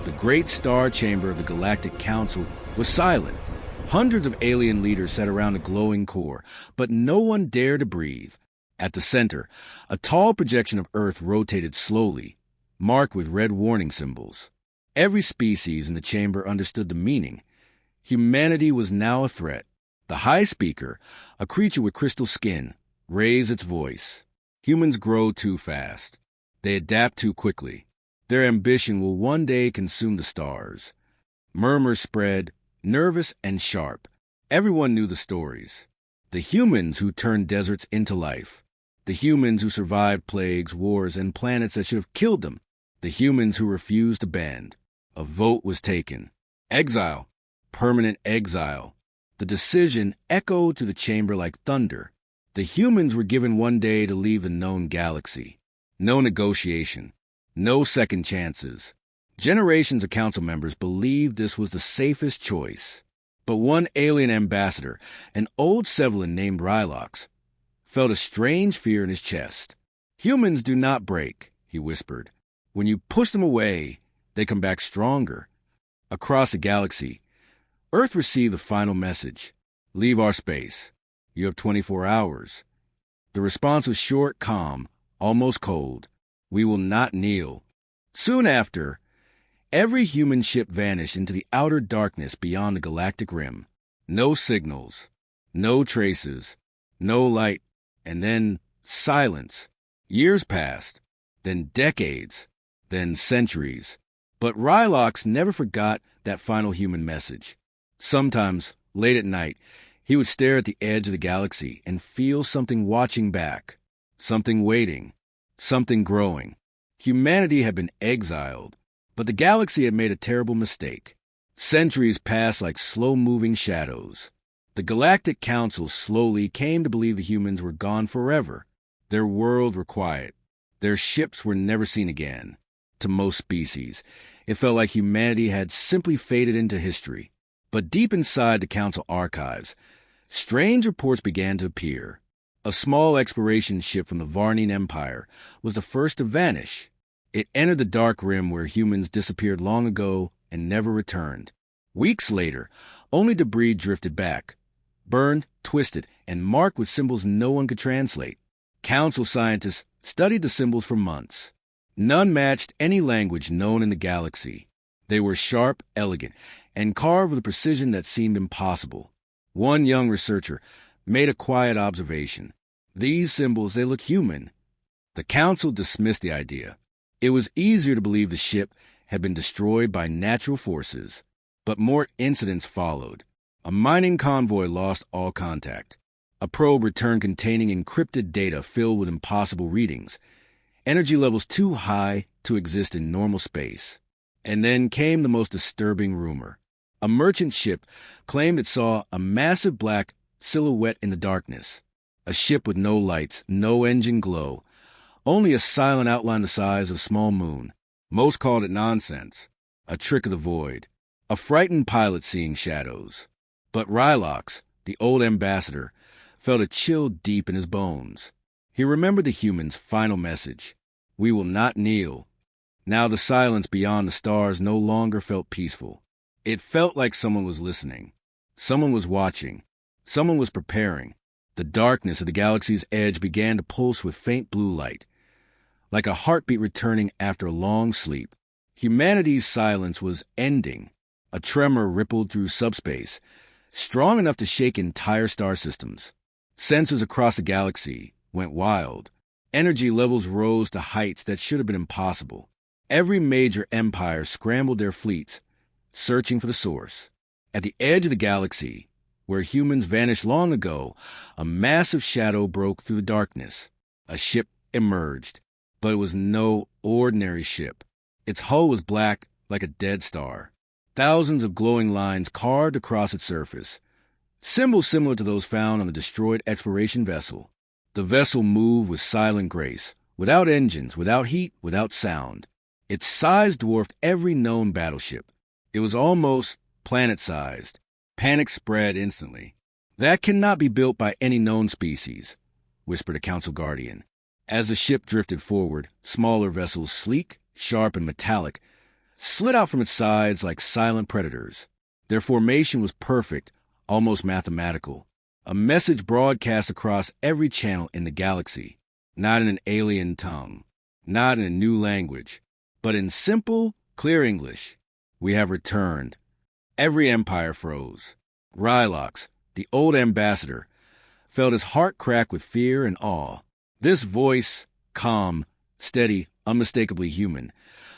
The great star chamber of the Galactic Council was silent. Hundreds of alien leaders sat around the glowing core, but no one dared to breathe. At the center, a tall projection of Earth rotated slowly, marked with red warning symbols. Every species in the chamber understood the meaning. Humanity was now a threat. The High Speaker, a creature with crystal skin, raised its voice. Humans grow too fast. They adapt too quickly. Their ambition will one day consume the stars. Murmurs spread, nervous and sharp. Everyone knew the stories. The humans who turned deserts into life. The humans who survived plagues, wars, and planets that should have killed them. The humans who refused to bend. A vote was taken. Exile. Permanent exile. The decision echoed to the chamber like thunder. The humans were given one day to leave the known galaxy. No negotiation. No second chances. Generations of council members believed this was the safest choice. But one alien ambassador, an old Sevlin named Rylox, felt a strange fear in his chest. Humans do not break, he whispered. When you push them away, they come back stronger. Across the galaxy, Earth received the final message. Leave our space. You have 24 hours. The response was short, calm, almost cold. We will not kneel. Soon after, every human ship vanished into the outer darkness beyond the galactic rim. No signals, no traces, no light, and then silence. Years passed, then decades, then centuries. But Rylox never forgot that final human message. Sometimes, late at night, he would stare at the edge of the galaxy and feel something watching back, something waiting, something growing. Humanity had been exiled, but the galaxy had made a terrible mistake. Centuries passed like slow-moving shadows. The Galactic Council slowly came to believe the humans were gone forever. Their worlds were quiet. Their ships were never seen again. To most species, it felt like humanity had simply faded into history. But deep inside the Council archives, strange reports began to appear. A small exploration ship from the Varnine Empire was the first to vanish. It entered the Dark Rim where humans disappeared long ago and never returned. Weeks later, only debris drifted back, burned, twisted, and marked with symbols no one could translate. Council scientists studied the symbols for months. None matched any language known in the galaxy. They were sharp, elegant, and carved with a precision that seemed impossible. One young researcher made a quiet observation. These symbols, they look human. The council dismissed the idea. It was easier to believe the ship had been destroyed by natural forces. But more incidents followed. A mining convoy lost all contact. A probe returned containing encrypted data filled with impossible readings. Energy levels too high to exist in normal space. And then came the most disturbing rumor. A merchant ship claimed it saw a massive black silhouette in the darkness. A ship with no lights, no engine glow, only a silent outline the size of a small moon. Most called it nonsense, a trick of the void, a frightened pilot seeing shadows. But Rylox, the old ambassador, felt a chill deep in his bones. He remembered the humans' final message. We will not kneel. Now the silence beyond the stars no longer felt peaceful. It felt like someone was listening. Someone was watching. Someone was preparing. The darkness of the galaxy's edge began to pulse with faint blue light, like a heartbeat returning after a long sleep. Humanity's silence was ending. A tremor rippled through subspace, strong enough to shake entire star systems. Sensors across the galaxy went wild. Energy levels rose to heights that should have been impossible. Every major empire scrambled their fleets, searching for the source. At the edge of the galaxy, where humans vanished long ago, a massive shadow broke through the darkness. A ship emerged, but it was no ordinary ship. Its hull was black like a dead star. Thousands of glowing lines carved across its surface, symbols similar to those found on the destroyed exploration vessel. The vessel moved with silent grace, without engines, without heat, without sound. Its size dwarfed every known battleship. It was almost planet-sized. Panic spread instantly. That cannot be built by any known species, whispered a council guardian. As the ship drifted forward, smaller vessels, sleek, sharp, and metallic, slid out from its sides like silent predators. Their formation was perfect, almost mathematical. A message broadcast across every channel in the galaxy, not in an alien tongue, not in a new language, but in simple, clear English. We have returned. Every empire froze. Rylox, the old ambassador, felt his heart crack with fear and awe. This voice, calm, steady, unmistakably human,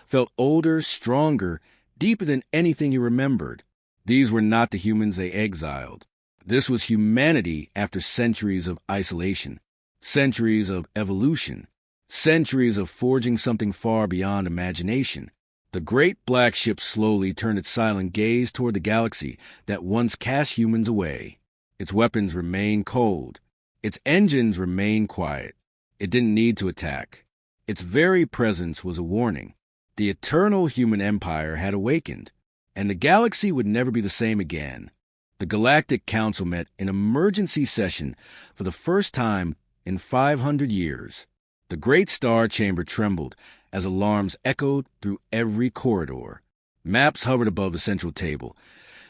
felt older, stronger, deeper than anything he remembered. These were not the humans they exiled. This was humanity after centuries of isolation, centuries of evolution, centuries of forging something far beyond imagination. The great black ship slowly turned its silent gaze toward the galaxy that once cast humans away. Its weapons remained cold. Its engines remained quiet. It didn't need to attack. Its very presence was a warning. The eternal human empire had awakened, and the galaxy would never be the same again. The Galactic Council met in emergency session for the first time in 500 years. The great star chamber trembled as alarms echoed through every corridor. Maps hovered above the central table,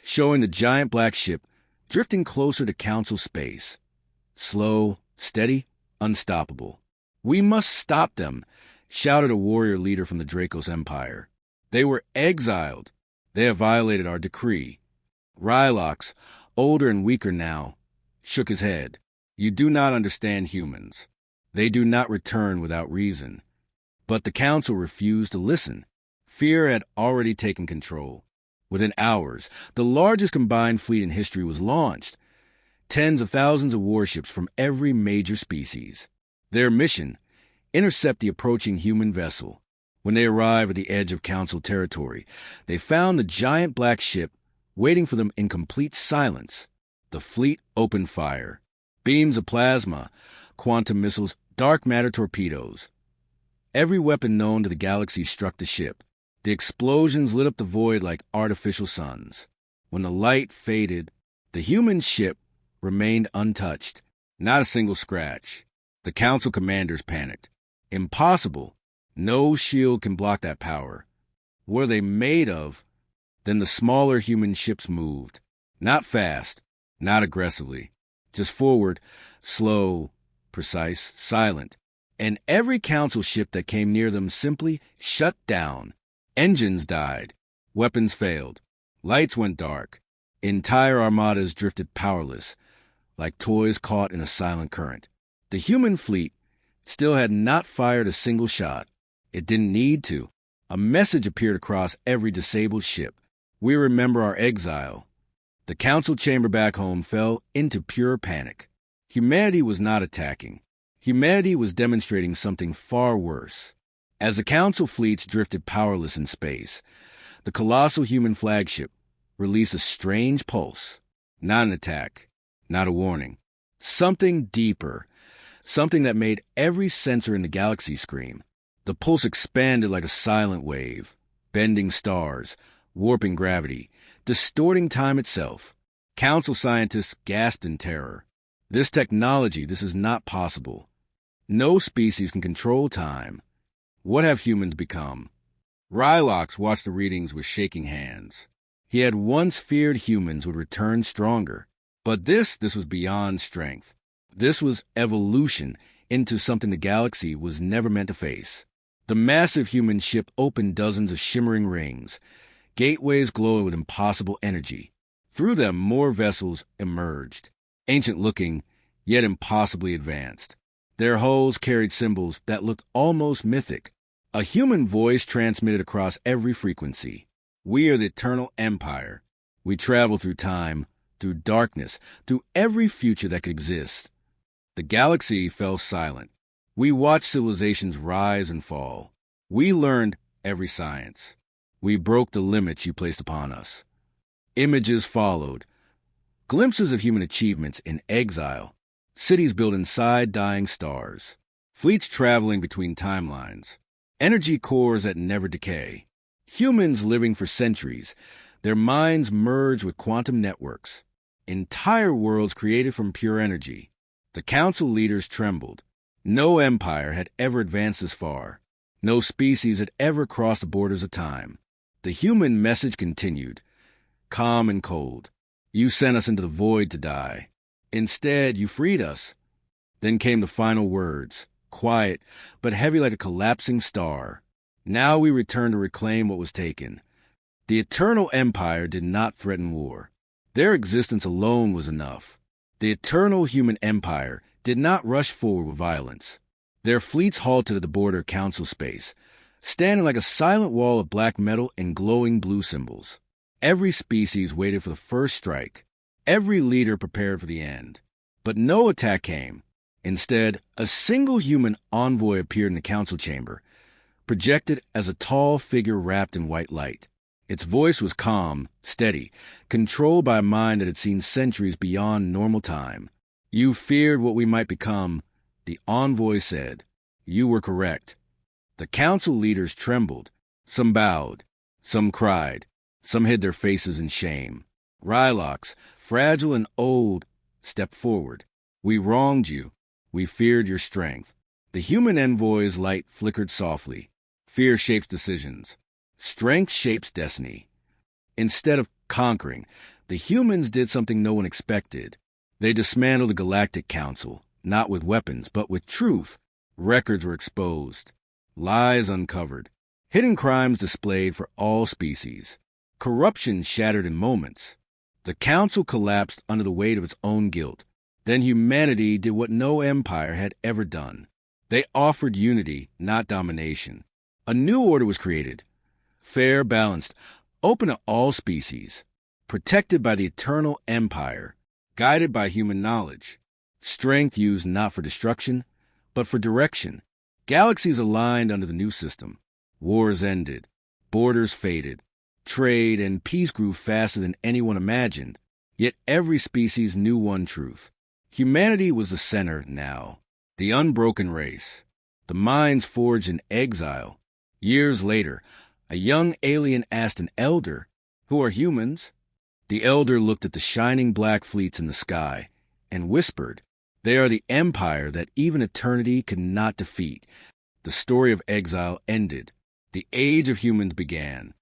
showing the giant black ship drifting closer to Council space. Slow, steady, unstoppable. "We must stop them," shouted a warrior leader from the Dracos Empire. "They were exiled. They have violated our decree." Rylox, older and weaker now, shook his head. "You do not understand humans. They do not return without reason." But the Council refused to listen. Fear had already taken control. Within hours, the largest combined fleet in history was launched. Tens of thousands of warships from every major species. Their mission: intercept the approaching human vessel. When they arrived at the edge of Council territory, they found the giant black ship waiting for them in complete silence. The fleet opened fire. Beams of plasma, quantum missiles, dark matter torpedoes. Every weapon known to the galaxy struck the ship. The explosions lit up the void like artificial suns. When the light faded, the human ship remained untouched. Not a single scratch. The Council commanders panicked. Impossible. No shield can block that power. What are they made of? Then the smaller human ships moved. Not fast, not aggressively. Just forward, slow, precise, silent. And every Council ship that came near them simply shut down. Engines died. Weapons failed. Lights went dark. Entire armadas drifted powerless, like toys caught in a silent current. The human fleet still had not fired a single shot. It didn't need to. A message appeared across every disabled ship. "We remember our exile." The Council chamber back home fell into pure panic. Humanity was not attacking. Humanity was demonstrating something far worse. As the Council fleets drifted powerless in space, the colossal human flagship released a strange pulse. Not an attack, not a warning. Something deeper, something that made every sensor in the galaxy scream. The pulse expanded like a silent wave, bending stars, warping gravity, distorting time itself. Council scientists gasped in terror. This technology, this is not possible. No species can control time. What have humans become? Rylox watched the readings with shaking hands. He had once feared humans would return stronger. But this was beyond strength. This was evolution into something the galaxy was never meant to face. The massive human ship opened dozens of shimmering rings, gateways glowing with impossible energy. Through them, more vessels emerged, ancient-looking, yet impossibly advanced. Their hulls carried symbols that looked almost mythic. A human voice transmitted across every frequency. "We are the Eternal Empire. We travel through time, through darkness, through every future that could exist." The galaxy fell silent. We watched civilizations rise and fall. We learned every science. We broke the limits you placed upon us. Images followed. Glimpses of human achievements in exile. Cities built inside dying stars. Fleets traveling between timelines. Energy cores that never decay. Humans living for centuries. Their minds merged with quantum networks. Entire worlds created from pure energy. The Council leaders trembled. No empire had ever advanced this far. No species had ever crossed the borders of time. The human message continued, calm and cold. You sent us into the void to die. Instead, you freed us. Then came the final words, quiet, but heavy like a collapsing star. Now we return to reclaim what was taken. The Eternal Empire did not threaten war. Their existence alone was enough. The Eternal Human Empire did not rush forward with violence. Their fleets halted at the border council space, standing like a silent wall of black metal and glowing blue symbols. Every species waited for the first strike. Every leader prepared for the end. But no attack came. Instead, a single human envoy appeared in the council chamber, projected as a tall figure wrapped in white light. Its voice was calm, steady, controlled by a mind that had seen centuries beyond normal time. You feared what we might become, the envoy said. You were correct. The council leaders trembled. Some bowed. Some cried. Some hid their faces in shame. Rylox, fragile and old, stepped forward. We wronged you. We feared your strength. The human envoy's light flickered softly. Fear shapes decisions. Strength shapes destiny. Instead of conquering, the humans did something no one expected. They dismantled the Galactic Council, not with weapons, but with truth. Records were exposed. Lies uncovered. Hidden crimes displayed for all species. Corruption shattered in moments. The council collapsed under the weight of its own guilt. Then humanity did what no empire had ever done. They offered unity, not domination. A new order was created. Fair, balanced, open to all species. Protected by the Eternal Empire. Guided by human knowledge. Strength used not for destruction, but for direction. Galaxies aligned under the new system. Wars ended. Borders faded. Trade and peace grew faster than anyone imagined. Yet every species knew one truth. Humanity was the center now. The unbroken race. The minds forged in exile. Years later, a young alien asked an elder, "Who are humans?" The elder looked at the shining black fleets in the sky and whispered, "They are the empire that even eternity could not defeat." The story of exile ended. The age of humans began.